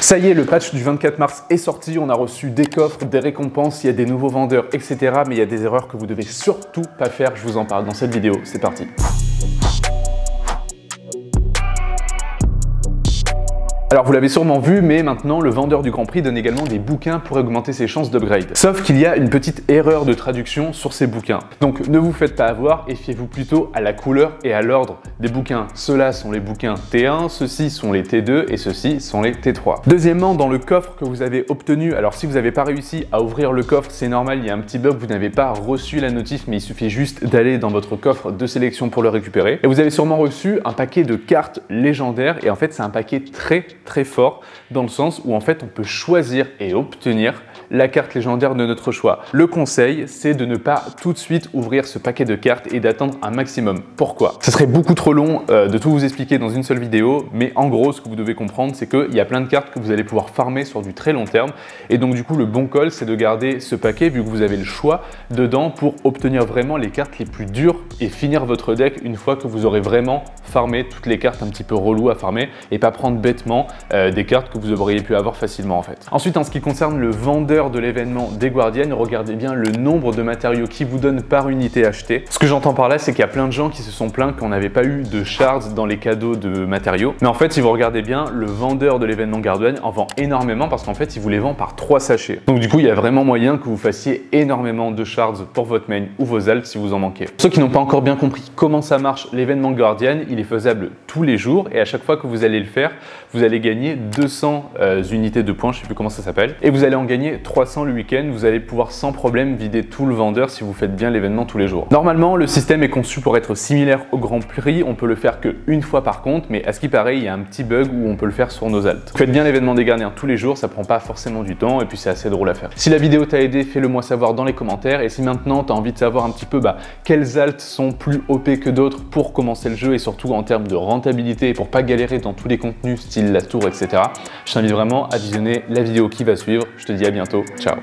Ça y est, le patch du 24 mars est sorti, on a reçu des coffres, des récompenses, il y a des nouveaux vendeurs, etc. Mais il y a des erreurs que vous devez surtout pas faire, je vous en parle dans cette vidéo, c'est parti. Alors vous l'avez sûrement vu, mais maintenant le vendeur du Grand Prix donne également des bouquins pour augmenter ses chances d'upgrade. Sauf qu'il y a une petite erreur de traduction sur ces bouquins. Donc ne vous faites pas avoir et fiez-vous plutôt à la couleur et à l'ordre des bouquins. Ceux-là sont les bouquins T1, ceux-ci sont les T2 et ceux-ci sont les T3. Deuxièmement, dans le coffre que vous avez obtenu, alors si vous n'avez pas réussi à ouvrir le coffre, c'est normal, il y a un petit bug, vous n'avez pas reçu la notif, mais il suffit juste d'aller dans votre coffre de sélection pour le récupérer. Et vous avez sûrement reçu un paquet de cartes légendaires et en fait c'est un paquet très fort dans le sens où en fait on peut choisir et obtenir la carte légendaire de notre choix. Le conseil, c'est de ne pas tout de suite ouvrir ce paquet de cartes et d'attendre un maximum. Pourquoi? Ça serait beaucoup trop long de tout vous expliquer dans une seule vidéo, mais en gros, ce que vous devez comprendre, c'est qu'il y a plein de cartes que vous allez pouvoir farmer sur du très long terme. Et donc du coup, le bon call, c'est de garder ce paquet vu que vous avez le choix dedans pour obtenir vraiment les cartes les plus dures et finir votre deck une fois que vous aurez vraiment farmé toutes les cartes un petit peu reloues à farmer et pas prendre bêtement des cartes que vous auriez pu avoir facilement en fait. Ensuite, en ce qui concerne le vendeur de l'événement des Guardians, regardez bien le nombre de matériaux qu'il vous donne par unité achetée. Ce que j'entends par là, c'est qu'il y a plein de gens qui se sont plaints qu'on n'avait pas eu de shards dans les cadeaux de matériaux. Mais en fait, si vous regardez bien, le vendeur de l'événement Guardian en vend énormément parce qu'en fait, il vous les vend par 3 sachets. Donc du coup, il y a vraiment moyen que vous fassiez énormément de shards pour votre main ou vos alts si vous en manquez. Ceux qui n'ont pas encore bien compris comment ça marche, l'événement Guardian, il est faisable tous les jours et à chaque fois que vous allez le faire, vous allez gagner 200 unités de points, je sais plus comment ça s'appelle, et vous allez en gagner 300 le week-end. Vous allez pouvoir sans problème vider tout le vendeur si vous faites bien l'événement tous les jours. Normalement, le système est conçu pour être similaire au Grand Prix. On peut le faire qu'une fois par contre, mais à ce qui paraît, il y a un petit bug où on peut le faire sur nos alts. Faites bien l'événement des Guardians tous les jours, ça prend pas forcément du temps et puis c'est assez drôle à faire. Si la vidéo t'a aidé, fais-le moi savoir dans les commentaires. Et si maintenant tu as envie de savoir un petit peu quels alts sont plus OP que d'autres pour commencer le jeu et surtout en termes de rentabilité et pour pas galérer dans tous les contenus style la tour, etc., je t'invite vraiment à visionner la vidéo qui va suivre. Je te dis à bientôt, ciao.